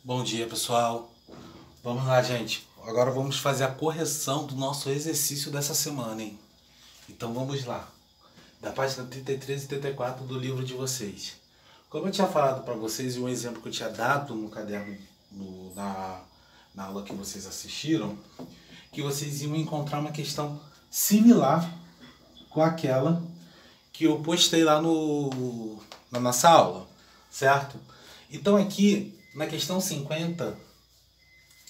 Bom dia, pessoal. Vamos lá, gente. Agora vamos fazer a correção do nosso exercício dessa semana, hein? Então vamos lá. Da página 33 e 34 do livro de vocês. Como eu tinha falado para vocês, e um exemplo que eu tinha dado no caderno, na aula que vocês assistiram, que vocês iam encontrar uma questão similar com aquela que eu postei lá na nossa aula, certo? Então aqui, na questão 50,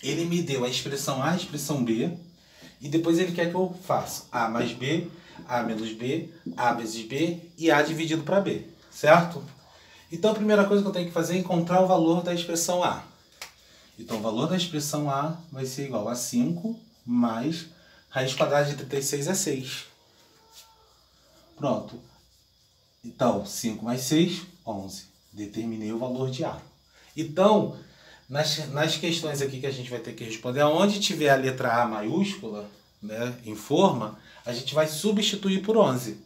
ele me deu a expressão A, a expressão B, e depois ele quer que eu faça A mais B, A menos B, A vezes B e A dividido para B, certo? Então a primeira coisa que eu tenho que fazer é encontrar o valor da expressão A. Então o valor da expressão A vai ser igual a 5 mais raiz quadrada de 36 é 6. Pronto. Então 5 mais 6, 11. Determinei o valor de A. Então, nas questões aqui que a gente vai ter que responder, onde tiver a letra A maiúscula, né, em forma, a gente vai substituir por 11,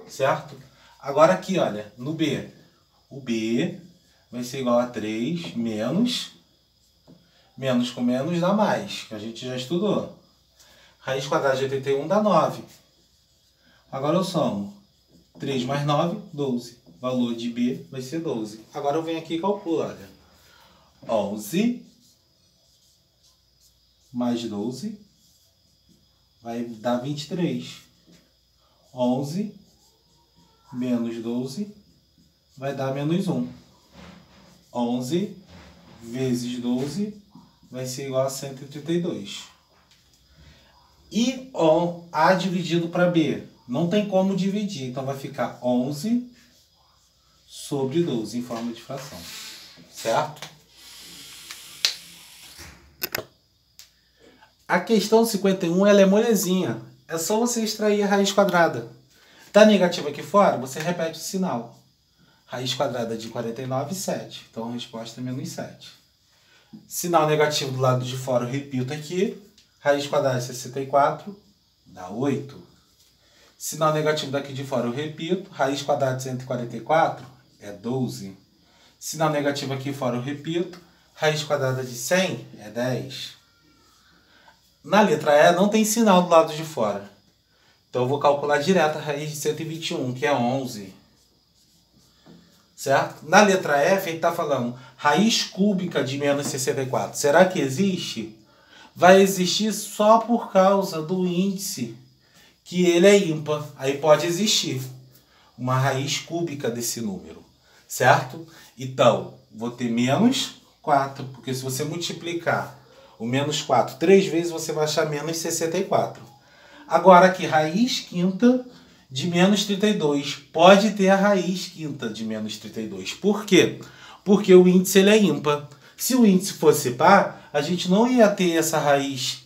certo? Agora aqui, olha, no B, o B vai ser igual a 3 menos com menos dá mais, que a gente já estudou. Raiz quadrada de 81 dá 9. Agora eu somo 3 mais 9, 12. Valor de B vai ser 12. Agora eu venho aqui e calculo, olha. 11 mais 12 vai dar 23. 11 menos 12 vai dar menos 1. 11 vezes 12 vai ser igual a 132. E A dividido para B. Não tem como dividir, então vai ficar 11 sobre 12 em forma de fração. Certo? A questão 51 ela é molezinha. É só você extrair a raiz quadrada. Tá negativo aqui fora? Você repete o sinal. Raiz quadrada de 49, 7. Então a resposta é menos 7. Sinal negativo do lado de fora eu repito aqui. Raiz quadrada de 64 dá 8. Sinal negativo daqui de fora eu repito. Raiz quadrada de 144 é 12. Sinal negativo aqui fora eu repito. Raiz quadrada de 100 é 10. Na letra E não tem sinal do lado de fora. Então eu vou calcular direto a raiz de 121, que é 11. Certo? Na letra F ele está falando raiz cúbica de menos 64. Será que existe? Vai existir só por causa do índice, que ele é ímpar. Aí pode existir uma raiz cúbica desse número. Certo? Então, vou ter menos 4, porque se você multiplicar o menos 4 3 vezes, você vai achar menos 64. Agora aqui, raiz quinta de menos 32. Pode ter a raiz quinta de menos 32. Por quê? Porque o índice ele é ímpar. Se o índice fosse par, a gente não ia ter essa raiz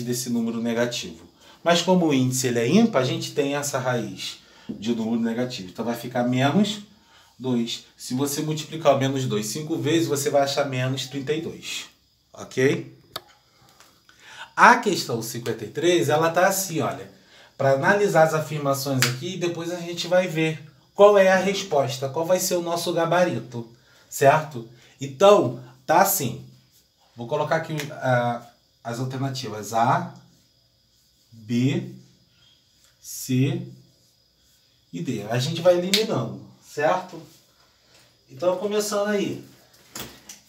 desse número negativo. Mas como o índice ele é ímpar, a gente tem essa raiz de número negativo. Então vai ficar menos 2. Se você multiplicar o menos 2 5 vezes, você vai achar menos 32. Ok? A questão 53, ela está assim, olha. Para analisar as afirmações aqui, depois a gente vai ver qual é a resposta, qual vai ser o nosso gabarito, certo? Então, tá assim. Vou colocar aqui as alternativas A, B, C e D. A gente vai eliminando, certo? Então, começando aí.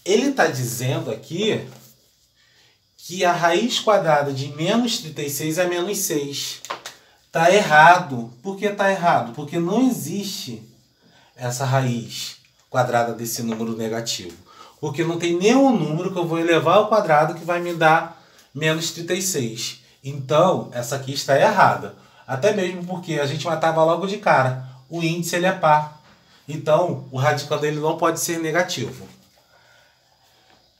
Ele está dizendo aqui que a raiz quadrada de menos 36 é menos 6. Está errado. Por que está errado? Porque não existe essa raiz quadrada desse número negativo. Porque não tem nenhum número que eu vou elevar ao quadrado que vai me dar menos 36. Então, essa aqui está errada. Até mesmo porque a gente matava logo de cara. O índice ele é par. Então, o radical dele não pode ser negativo.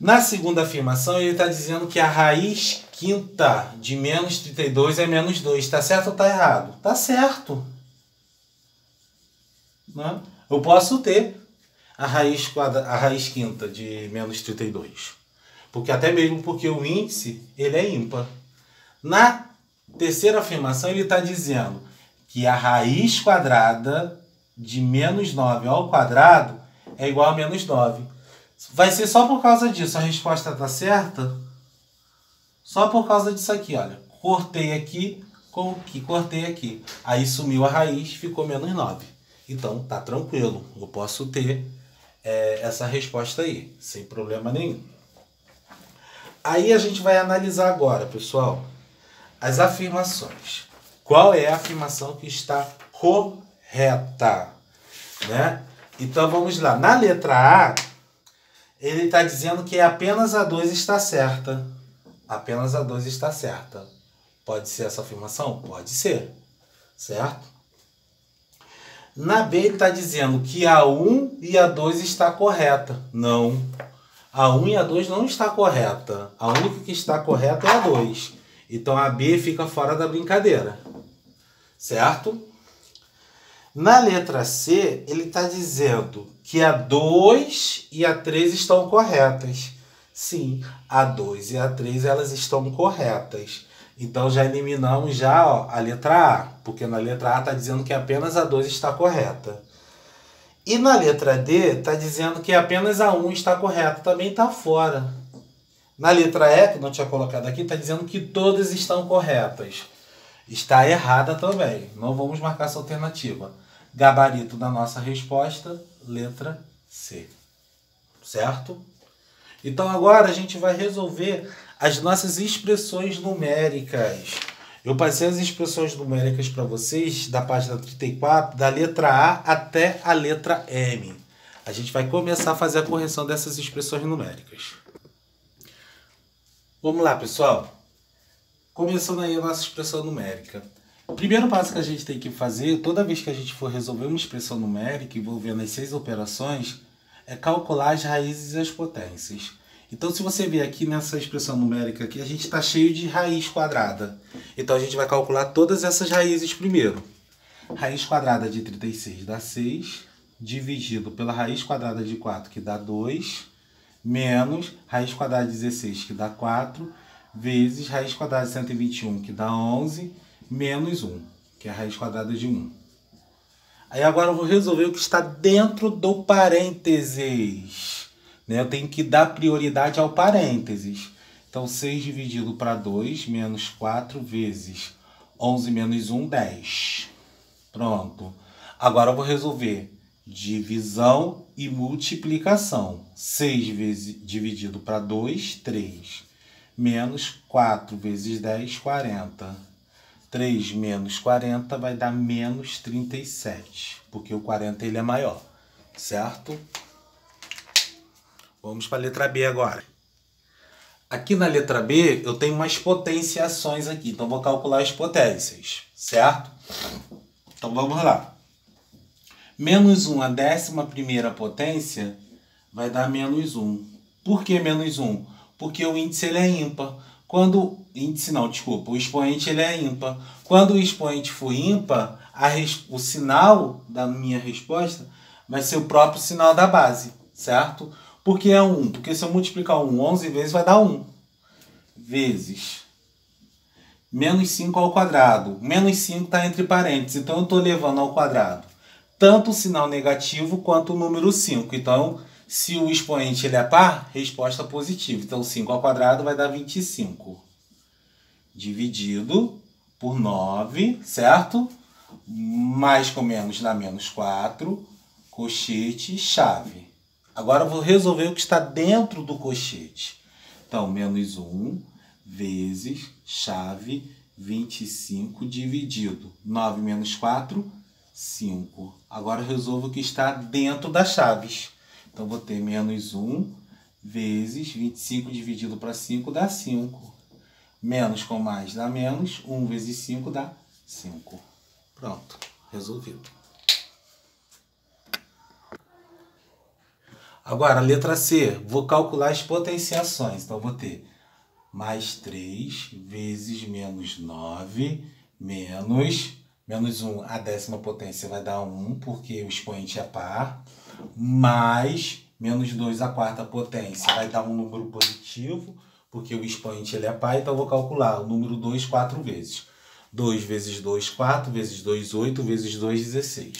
Na segunda afirmação, ele está dizendo que a raiz quinta de menos 32 é menos 2. Está certo ou está errado? Está certo. Né? Eu posso ter a raiz quinta de menos 32. Até mesmo porque o índice ele é ímpar. Na terceira afirmação, ele está dizendo que a raiz quadrada de menos 9 ao quadrado é igual a menos 9. Vai ser só por causa disso. A resposta está certa? Só por causa disso aqui, olha. Cortei aqui com o que cortei aqui. Aí sumiu a raiz, ficou menos 9. Então tá tranquilo. Eu posso ter essa resposta aí, sem problema nenhum. Aí a gente vai analisar agora, pessoal, as afirmações. Qual é a afirmação que está correta? Né? Então vamos lá. Na letra A, ele está dizendo que apenas a 2 está certa. Apenas a 2 está certa. Pode ser essa afirmação? Pode ser. Certo? Na B, ele está dizendo que a 1 e a 2 está correta. Não. A 1 e a 2 não está correta. A única que está correta é a 2. Então a B fica fora da brincadeira. Certo? Na letra C, ele está dizendo que a 2 e a 3 estão corretas. Sim, a 2 e a 3 elas estão corretas. Então já eliminamos já, ó, a letra A, porque na letra A está dizendo que apenas a 2 está correta. E na letra D está dizendo que apenas a 1 está correta, também está fora. Na letra E, que não tinha colocado aqui, está dizendo que todas estão corretas. Está errada também. Não vamos marcar essa alternativa. Gabarito da nossa resposta, letra C. Certo? Então agora a gente vai resolver as nossas expressões numéricas. Eu passei as expressões numéricas para vocês da página 34, da letra A até a letra M. A gente vai começar a fazer a correção dessas expressões numéricas. Vamos lá, pessoal. Começando aí a nossa expressão numérica. O primeiro passo que a gente tem que fazer, toda vez que a gente for resolver uma expressão numérica envolvendo as 6 operações, é calcular as raízes e as potências. Então, se você ver aqui nessa expressão numérica aqui, a gente está cheio de raiz quadrada. Então, a gente vai calcular todas essas raízes primeiro. Raiz quadrada de 36 dá 6, dividido pela raiz quadrada de 4, que dá 2, menos raiz quadrada de 16, que dá 4, vezes raiz quadrada de 121, que dá 11, menos 1, que é a raiz quadrada de 1. Aí agora eu vou resolver o que está dentro do parênteses. Eu tenho que dar prioridade ao parênteses. Então, 6 dividido para 2, menos 4, vezes 11 menos 1, 10. Pronto. Agora eu vou resolver divisão e multiplicação. 6 vezes dividido para 2, 3. Menos 4 vezes 10, 40. 3 menos 40 vai dar menos 37. Porque o 40 ele é maior. Certo? Vamos para a letra B agora. Aqui na letra B, eu tenho umas potenciações aqui. Então, vou calcular as potências. Certo? Então, vamos lá. Menos 1, a 11ª potência, vai dar menos 1. Por que menos 1? Porque o índice ele é ímpar. O expoente ele é ímpar. Quando o expoente for ímpar, o sinal da minha resposta vai ser o próprio sinal da base. Certo? Por que é 1? Porque se eu multiplicar 1 11 vezes, vai dar 1. Vezes menos 5 ao quadrado. Menos 5 está entre parênteses, então eu estou levando ao quadrado tanto o sinal negativo quanto o número 5. Então, se o expoente ele é par, resposta positiva. Então, 5 ao quadrado vai dar 25. Dividido por 9, certo? Mais com menos dá menos 4. Cochete, chave. Agora eu vou resolver o que está dentro do cochete. Então, menos 1 vezes chave 25 dividido. 9 menos 4, 5. Agora eu resolvo o que está dentro das chaves. Então, vou ter menos 1 vezes 25 dividido para 5 dá 5. Menos com mais dá menos. 1 vezes 5 dá 5. Pronto, resolvido. Agora, letra C, vou calcular as potenciações. Então, vou ter mais 3 vezes menos 9, menos 1, a 10ª potência vai dar 1, porque o expoente é par, mais menos 2, a 4ª potência vai dar um número positivo, porque o expoente ele é par, então eu vou calcular o número 2 4 vezes. 2 vezes 2, 4, vezes 2, 8, vezes 2, 16.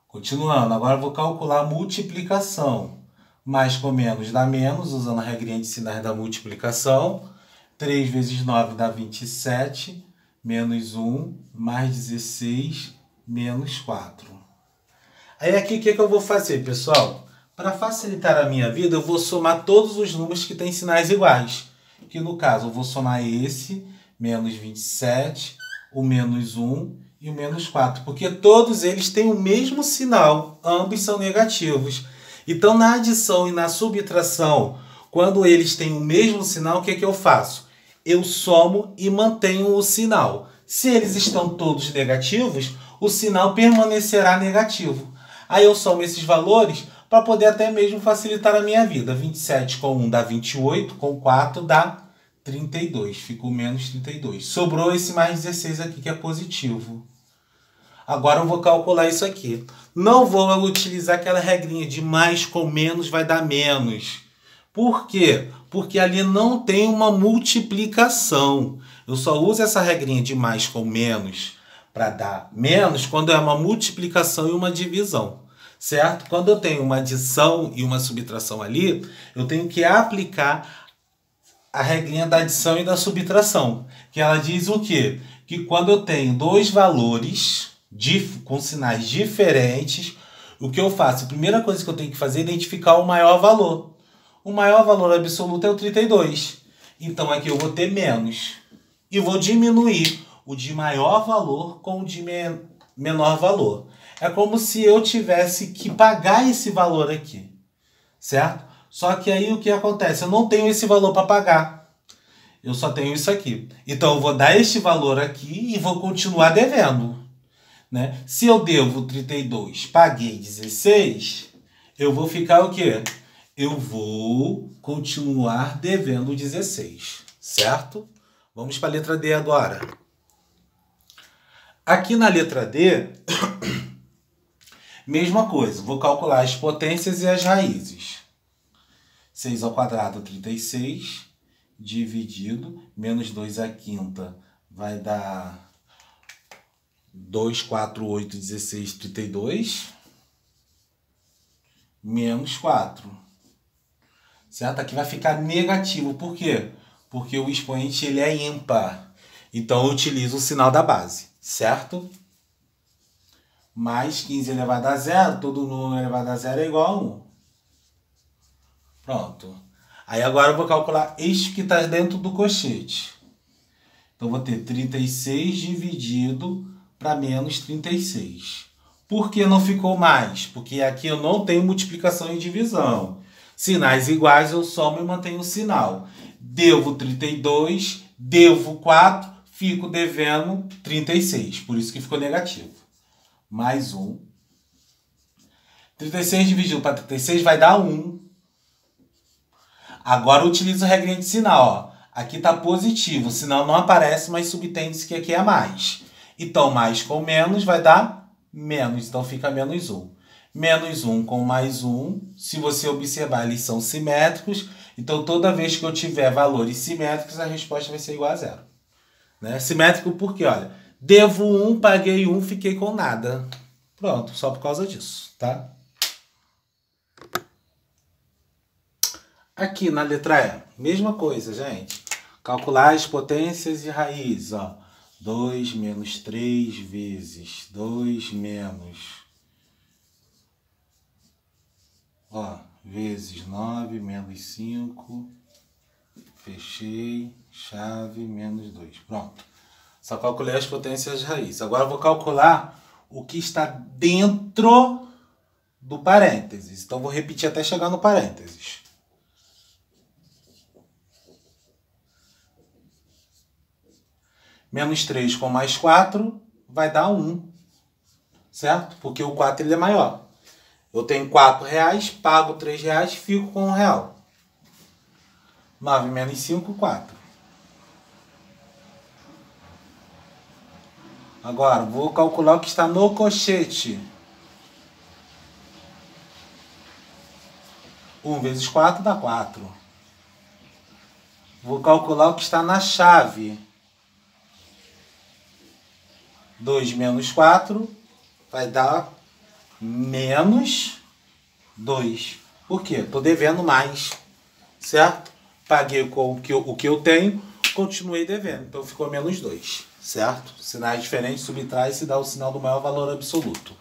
Continuando, agora eu vou calcular a multiplicação. Mais com menos dá menos, usando a regrinha de sinais da multiplicação. 3 vezes 9 dá 27, menos 1, mais 16, menos 4. Aí aqui o que eu vou fazer, pessoal? Para facilitar a minha vida, eu vou somar todos os números que têm sinais iguais. Que no caso, eu vou somar esse, menos 27, o menos 1 e o menos 4. Porque todos eles têm o mesmo sinal, ambos são negativos. Então, na adição e na subtração, quando eles têm o mesmo sinal, o que eu faço? Eu somo e mantenho o sinal. Se eles estão todos negativos, o sinal permanecerá negativo. Aí eu somo esses valores para poder até mesmo facilitar a minha vida. 27 com 1 dá 28, com 4 dá 32. Ficou menos 32. Sobrou esse mais 16 aqui que é positivo. Agora eu vou calcular isso aqui. Não vou utilizar aquela regrinha de mais com menos vai dar menos. Por quê? Porque ali não tem uma multiplicação. Eu só uso essa regrinha de mais com menos para dar menos quando é uma multiplicação e uma divisão. Certo? Quando eu tenho uma adição e uma subtração ali, eu tenho que aplicar a regrinha da adição e da subtração. Que ela diz o quê? Que quando eu tenho dois valores com sinais diferentes, o que eu faço? A primeira coisa que eu tenho que fazer é identificar o maior valor. O maior valor absoluto é o 32. Então aqui eu vou ter menos. E vou diminuir o de maior valor com o de menor valor. É como se eu tivesse que pagar esse valor aqui. Certo? Só que aí o que acontece? Eu não tenho esse valor para pagar. Eu só tenho isso aqui. Então eu vou dar este valor aqui e vou continuar devendo. Né? Se eu devo 32, paguei 16, eu vou ficar o quê? Eu vou continuar devendo 16, certo? Vamos para a letra D agora. Aqui na letra D, mesma coisa, vou calcular as potências e as raízes. 6 ao quadrado, 36, dividido, menos 2 à quinta, vai dar 2, 4, 8, 16, 32, menos 4. Certo? Aqui vai ficar negativo. Por quê? Porque o expoente ele é ímpar. Então eu utilizo o sinal da base. Certo? Mais 15 elevado a zero. Todo número elevado a zero é igual a 1. Pronto. Aí agora eu vou calcular este que está dentro do colchete. Então eu vou ter 36 dividido para menos 36. Por que não ficou mais? Porque aqui eu não tenho multiplicação e divisão. Sinais iguais eu somo e mantenho o sinal. Devo 32, devo 4, fico devendo 36. Por isso que ficou negativo. Mais 1. 36 dividido para 36 vai dar 1. Agora eu utilizo a regrinha de sinal. Ó. Aqui está positivo, o sinal não aparece, mas subtende-se que aqui é mais. Então, mais com menos vai dar menos. Então, fica menos 1. Menos 1 com mais 1. Se você observar, eles são simétricos. Então, toda vez que eu tiver valores simétricos, a resposta vai ser igual a zero. Né? Simétrico porque, olha, devo 1, paguei 1, fiquei com nada. Pronto, só por causa disso, tá? Aqui na letra E, mesma coisa, gente. Calcular as potências e raízes, ó. 2 menos 3 vezes 2 menos, ó, vezes 9 menos 5, fechei, chave, menos 2. Pronto. Só calculei as potências e as raízes. Agora eu vou calcular o que está dentro do parênteses. Então vou repetir até chegar no parênteses. Menos 3 com mais 4 vai dar 1, certo? Porque o 4 ele é maior. Eu tenho 4 reais, pago 3 reais, fico com 1 real. 9 menos 5, 4. Agora, vou calcular o que está no colchete. 1 vezes 4 dá 4. Vou calcular o que está na chave. 2 menos 4 vai dar menos 2. Por quê? Estou devendo mais, certo? Paguei com o que eu tenho, continuei devendo. Então ficou menos 2, certo? Sinais diferentes, subtrai e se dá o sinal do maior valor absoluto.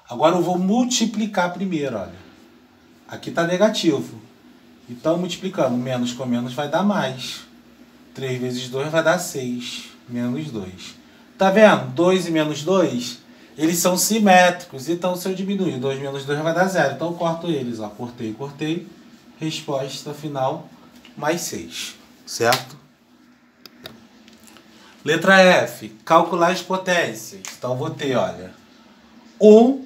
Agora eu vou multiplicar primeiro, olha. Aqui está negativo. Então, multiplicando menos com menos vai dar mais. 3 vezes 2 vai dar 6. Menos 2. Tá vendo? 2 e menos 2, eles são simétricos. Então, se eu diminuir 2 menos 2 vai dar 0. Então, eu corto eles. Ó. Cortei. Resposta final, mais 6. Certo? Letra F. Calcular as potências. Então, vou ter, olha, 1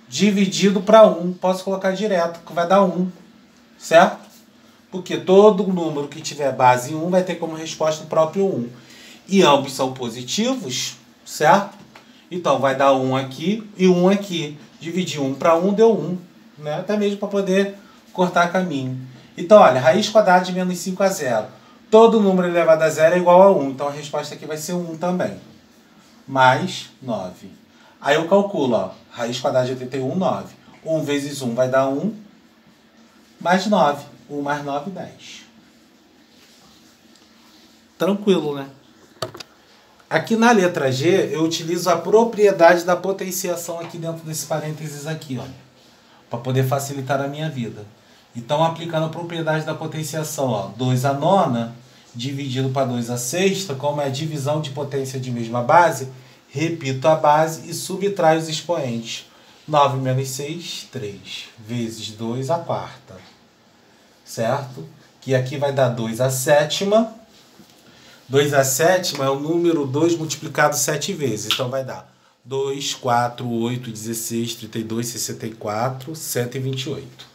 dividido para 1. Posso colocar direto, que vai dar 1. Certo? Porque todo número que tiver base em 1 vai ter como resposta o próprio 1. E ambos são positivos, certo? Então vai dar 1 aqui e 1 aqui. Dividir 1 para 1 deu 1. Né? Até mesmo para poder cortar caminho. Então, olha, raiz quadrada de menos 5 a 0. Todo número elevado a 0 é igual a 1. Então a resposta aqui vai ser 1 também. Mais 9. Aí eu calculo, ó, raiz quadrada de 81, 9. 1 vezes 1 vai dar 1. Mais 9. 1 mais 9, 10. Tranquilo, né? Aqui na letra G, eu utilizo a propriedade da potenciação aqui dentro desse parênteses aqui, olha. Para poder facilitar a minha vida. Então, aplicando a propriedade da potenciação, ó, 2 a nona, dividido para 2 a sexta, como é a divisão de potência de mesma base, repito a base e subtraio os expoentes. 9 menos 6, 3, vezes 2 a quarta. Certo? Que aqui vai dar 2 a sétima. 2 a sétima é o número 2 multiplicado 7 vezes. Então vai dar 2, 4, 8, 16, 32, 64, 128.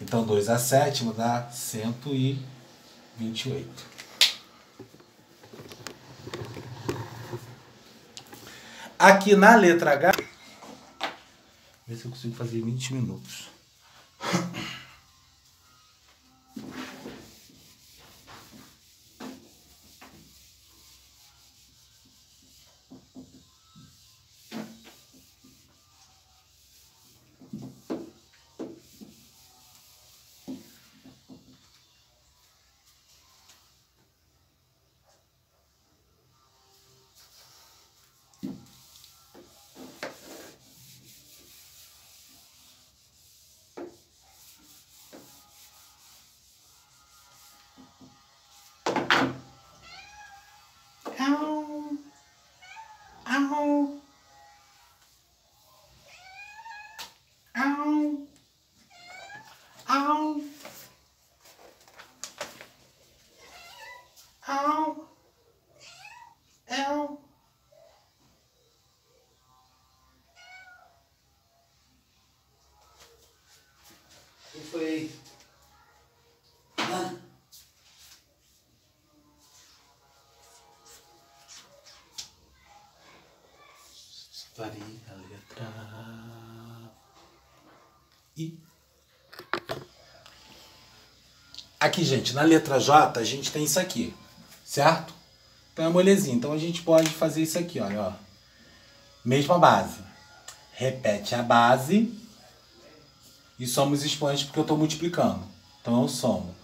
Então 2 a sétima dá 128. Aqui na letra H... Ver se eu consigo fazer 20 minutos. O que foi? Varia a letra I. Aqui, gente, na letra J, a gente tem isso aqui, certo? Então é molezinha. Então a gente pode fazer isso aqui, olha, ó. Mesma base. Repete a base e soma os expoentes porque eu estou multiplicando. Então eu somo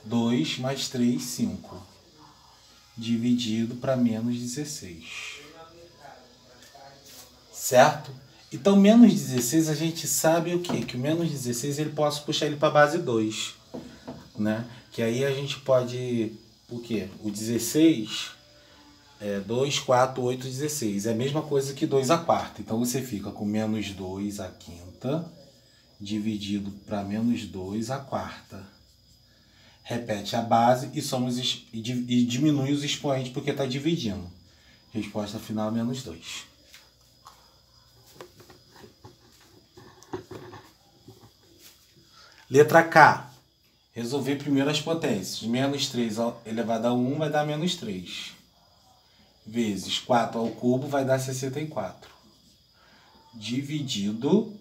2 mais 3, 5. Dividido para menos 16. Certo? Então, menos 16 a gente sabe o quê? Que o menos 16 ele posso puxar ele para a base 2. Né? Que aí a gente pode... O quê? O 16 é 2, 4, 8, 16. É a mesma coisa que 2 a quarta. Então você fica com menos 2 a quinta dividido para menos 2 a quarta. Repete a base e, e diminui os expoentes porque está dividindo. Resposta final, menos 2. Letra K. Resolver primeiro as potências. Menos 3 elevado a 1 vai dar menos 3. Vezes 4 ao cubo vai dar 64. Dividido,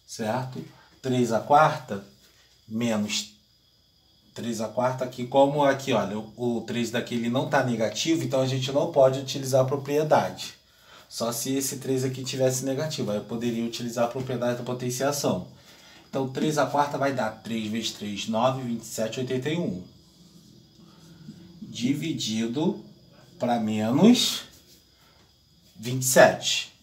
certo? 3 a quarta menos 3 a quarta aqui. Como aqui, olha, o 3 daqui ele não está negativo, então a gente não pode utilizar a propriedade. Só se esse 3 aqui tivesse negativo. Aí eu poderia utilizar a propriedade da potenciação. Então 3 à quarta vai dar 3 vezes 3, 9, 27, 81. Dividido para menos 27.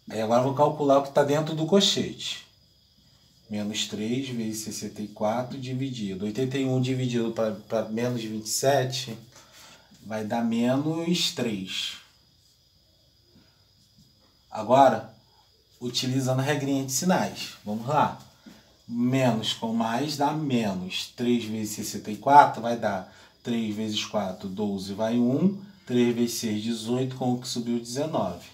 Aí agora eu vou calcular o que está dentro do colchete. Menos 3 vezes 64 dividido. 81 dividido para menos 27 vai dar menos 3. Agora, utilizando a regrinha de sinais. Vamos lá. Menos com mais dá menos. 3 vezes 64 vai dar 3 vezes 4, 12 vai 1. 3 vezes 6, 18, com o que subiu 19.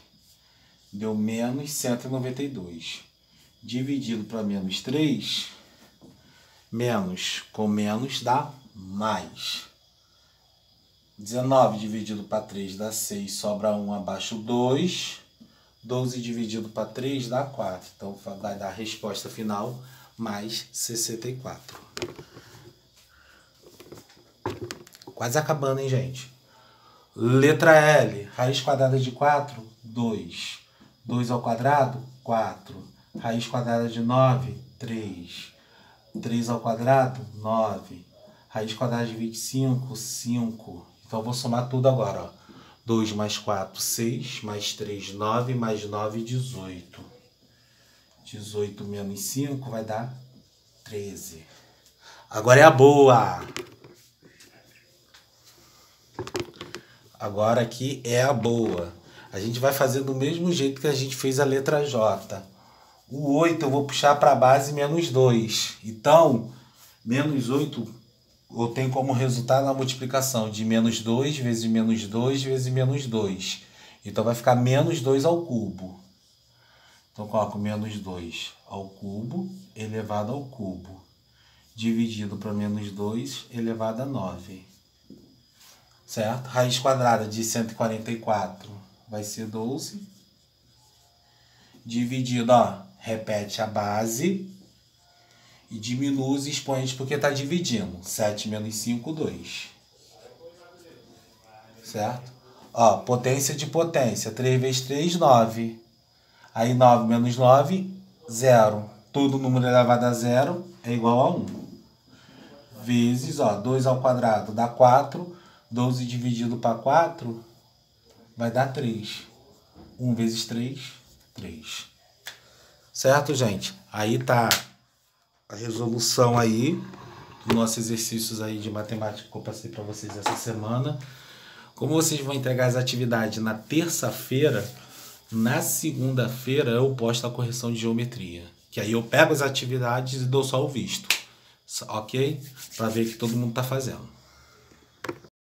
Deu menos 192. Dividido para menos 3, menos com menos dá mais. 19 dividido para 3 dá 6, sobra 1 abaixo 2. 12 dividido para 3 dá 4. Então vai dar a resposta final mais 64. Quase acabando, hein, gente? Letra L. Raiz quadrada de 4, 2. 2 ao quadrado, 4. Raiz quadrada de 9, 3. 3 ao quadrado, 9. Raiz quadrada de 25, 5. Então eu vou somar tudo agora, ó. 2 mais 4, 6. Mais 3, 9. Mais 9, 18. 18 menos 5 vai dar 13. Agora é a boa. Agora aqui é a boa. A gente vai fazer do mesmo jeito que a gente fez a letra J. O 8 eu vou puxar para a base menos 2. Então, menos 8 eu tenho como resultado a multiplicação de menos 2 vezes menos 2 vezes menos 2. Então vai ficar menos 2 ao cubo. Então coloco menos 2 ao cubo elevado ao cubo. Dividido para menos 2 elevado a 9. Certo? Raiz quadrada de 144 vai ser 12. Dividido, ó, repete a base e diminui os expoentes porque está dividindo. 7 menos 5, 2. Certo? Ó, potência de potência. 3 vezes 3, 9. Aí 9 menos 9, 0. Todo número elevado a 0 é igual a 1. Vezes, ó, 2 ao quadrado dá 4. 12 dividido para 4 vai dar 3. 1 vezes 3, 3. Certo, gente? Aí tá a resolução aí dos nossos exercícios aí de matemática que eu passei para vocês essa semana. Como vocês vão entregar as atividades na terça-feira, na segunda-feira eu posto a correção de geometria. Que aí eu pego as atividades e dou só o visto. Ok? Para ver que todo mundo tá fazendo.